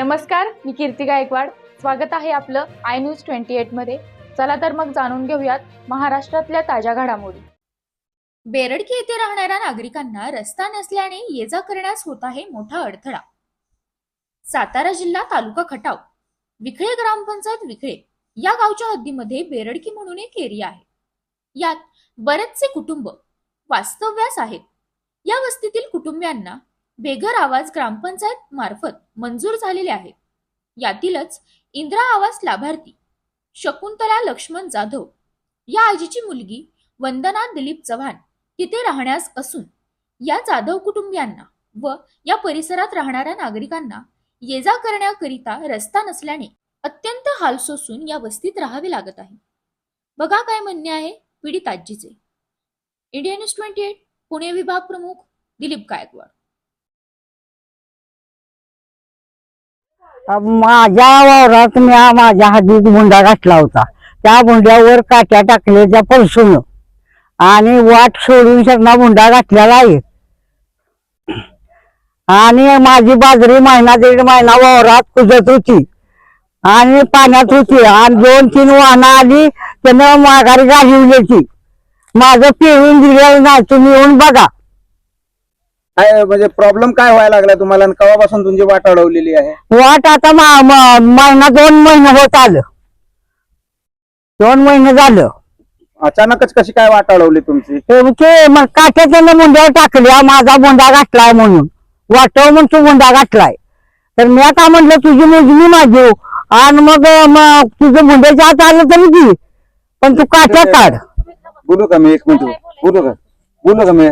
नमस्कार, मी कीर्ती गायकवाड. स्वागत आहे आपलं आय न्यूज 28 मध्ये. चला तर मग जाणून घेऊयात महाराष्ट्रातल्या ताज्या घडामोडी. बेरडकी येथे राहणाऱ्या नागरिकांना रस्ता नसल्याने ये जा करण्यास होत आहे मोठा अडथळा. सातारा जिल्हा तालुका खटाव विखळे ग्रामपंचायत विखळे या गावच्या हद्दीमध्ये बेरडकी म्हणून एक एरिया आहे. यात बरेचसे कुटुंब वास्तव्यास आहेत. या वस्तीतील कुटुंबियांना बेघर आवास ग्रामपंचायत मार्फत मंजूर झालेले आहेत. यातीलच इंदिरा आवास लाभार्थी शकुंतला लक्ष्मण जाधव या आजीची मुलगी वंदना दिलीप चव्हाण तिथे राहण्यास असून या जाधव कुटुंबियांना व या परिसरात राहणाऱ्या नागरिकांना ये जा करण्याकरिता रस्ता नसल्याने अत्यंत हाल सोसून या वस्तीत राहावे लागत आहे. बघा काय म्हणणे आहे पीडित आजीचे. इंडिया न्यूज 28 पुणे विभाग प्रमुख दिलीप गायकवाड. माझ्या वावरात मी माझ्या हद्दीत भुंडा घातला होता. त्या भुंड्यावर काट्या टाकल्याच्या पळसून आणि वाट सोडून सगळा भुंडा घातलेला आहे. आणि माझी बाजरी महिना दीड महिना वावरात कुजत होती आणि पाण्यात होती आणि 2-3 वाहनं आली, त्यानं माघारी गाजवली ती. माझं पिळून दिलेलं नाही, तुम्ही येऊन बघा. काय म्हणजे प्रॉब्लेम काय व्हायला लागला तुम्हाला आणि केव्हापासून तुमची वाट अडवलेली आहे? वाट आता महिना 2 महिने होत आलं. 2 महिने झालं. अचानकच कशी काय वाट अडवली तुमची? ते मग काट्याच्या मुंड्यावर टाकल्या, माझा बोंडा घातलाय म्हणून. वाटव म्हणून तू बोंडा घातलाय. तर मी आता म्हटलं तुझी मोजणी माझी आणि मग तुझं मुंड्याच्या आत आलं तरी ती, पण तू काट्या काढ. बोलू का मी 1 मिनिट? बोलू का मी?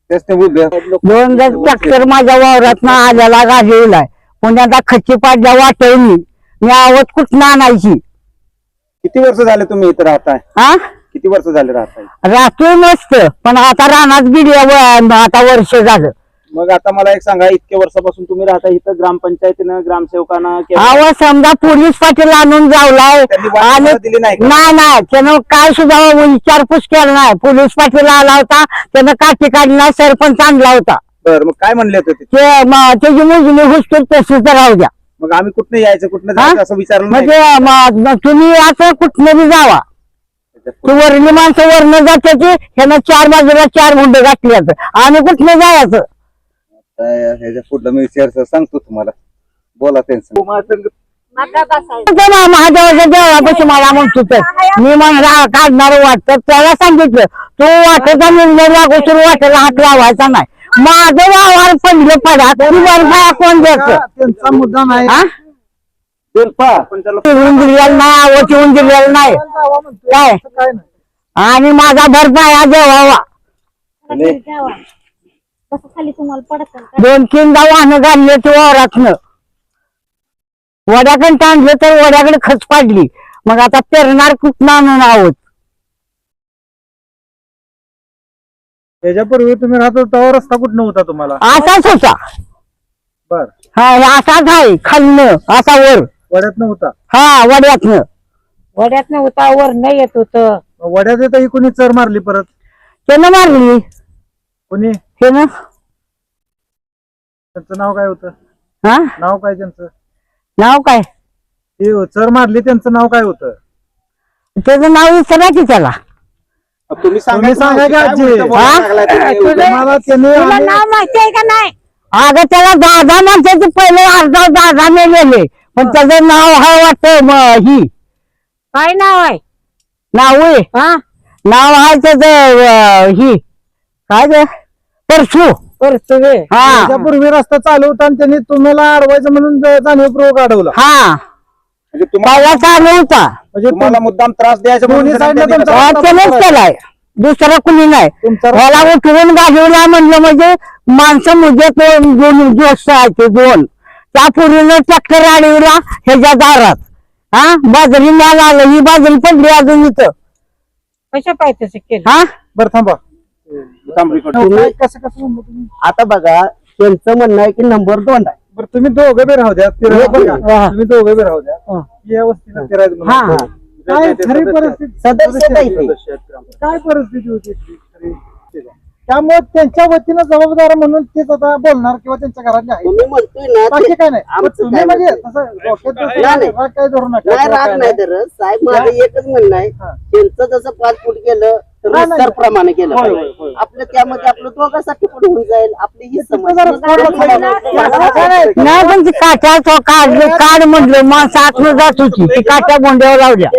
दोन ट्रॅक्टर माझ्या वावरात आल्याला गाजवलाय. पुण्याचा खच्ची पाडल्या वाटवली, मी आवत कुठं आणायची. किती वर्ष झाले तुम्ही इथे राहताय? हा, किती वर्ष झाले राहताय? राहतोय मस्त, पण आता रानात गेली आता वर्ष झालं. मग आता मला एक सांगा, इतके वर्षापासून तुम्ही राहताय इथं, ग्रामपंचायतीनं ग्रामसेवकांना आवाज समजा पोलीस पाटील आणून जावलाय आणि दिली नाही? नाही, त्यानं काय सुद्धा विचारपूस केला नाही. पोलीस पाटील आला होता, त्यानं काठी काढली नाही, सरपंच आणला होता. बरं, मग काय म्हणले होते ते? त्याची मोजणी हुसतूर तशीच राहू द्या. मग आम्ही कुठनं यायचं कुठनं जायचं असं विचारलं नाही? म्हणजे तुम्ही आता कुठनं बी जावा, ती वरली माणसं वरनं जात्याची, ह्यानं 4 बाजूला 4 मुंडे घातली. आम्ही कुठनं जायचं? ह्याच्या पुढलं मी विचार सांगतो तुम्हाला. बोला त्यांचं. महादेवाच्या देवापाशी मला म्हणतो तर मी म्हणला काढणार वाटत, त्याला सांगितलं तू वाटेचा निर्णय लागू सुरू वाटेला हात लावायचा नाही. माझं वावर पडलं पडा, तरी वरफाया कोण द्यायचं? त्यांचा मुद्दा नाही. ठेवून दिलेलं नाही, आवड ठेवून दिलेलं नाही काय. आणि माझा भरपाया देवावा. 2-3दा वाहनं घालले ते वावरातनं. वड्याकडे टांडलं तर वड्याकडे खच पाडली. मग आता पेरणार कुठं आणून आहोत? त्याच्यापूर्वी तुम्ही राहत होता, रस्ता कुठं होता तुम्हाला? असाच होता. बर, हा, असाच आहे. खालनं असा वर. वड्यात नव्हता? हा, वड्यातनं होता, वर नाही येत होत. वड्यात येता ही कोणी चर मारली परत? त्यानं मारली. कोणी? त्यानं. त्यांचं नाव काय होतं? हा, नाव काय त्यांचं? नाव काय? ते चर मारली त्यांचं नाव काय होतं? त्याचं नाव विचारा की त्याला. तुम्ही सांगा की आजी. तुला नाव माहिती आहे का नाही? अगं त्याला दादा म्हणते, पहिले अर्धा दादा मेलेले, पण त्याचं नाव आहे वाटतं ही. काय नाव आहे? नाव आहे त्याचं ही काय ते परसू. हा, पूर्वी रस्ता चालू होता आणि त्यांनी तुम्हाला अडवायचं म्हणून जाणीवपूर्वक अडवला. हा, म्हणजे पहिला चालू होता. म्हणजे तुम्हाला मुद्दाम त्रास द्यायचा म्हणून त्यानेच केलाय, दुसरा कुणी नाही. मला उठवून गाजवला म्हणलं म्हणजे माणसं म्हणजे दोस्त आहेत ते 2. त्या पूर्वीनं ट्रॅक्टर अडवला ह्याच्या दारात. हा, बाजरी माल आलं, ही बाजरी पडली अजून इथं. कशा पाहिजे केलं? हा, बरं थांबा. आता बघा, त्यांचं म्हणणं आहे की नंबर 2 आहे. बरं, तुम्ही दोघे बी राहू द्या. तुम्ही दोघे बी राहू द्या. या वस्तीला फिरायचं. काय खरी परिस्थिती? काय परिस्थिती होती? त्यामुळे त्यांच्या वतीनं जबाबदार म्हणून तेच आता बोलणार किंवा त्यांच्या घरातले आहे मी म्हणतोय ना बाकी काय नाही पण आमचं तुम्ही काय म्हणजे म्हणतोय? तसं डोक्यात तसं नाही. राग काय धरू नका नाही किंवा राग काय नाही तर साहेब माझं एकच म्हणणं आहे हा. त्यांचं जसं 5 फूट केलं तर नाही, नाही. प्रमाणे केलं होय, पाहिजे. होय, होय. आपलं त्यामध्ये आपलं दोघांसाठी पण होऊन जाईल आपली ही तिथं समज जरा थोडं थोडं- नाही पण ती काट्या काढ म्हटलं माणसं आतमध्ये जात होती ती काट्या गोंड्यावर लावल्या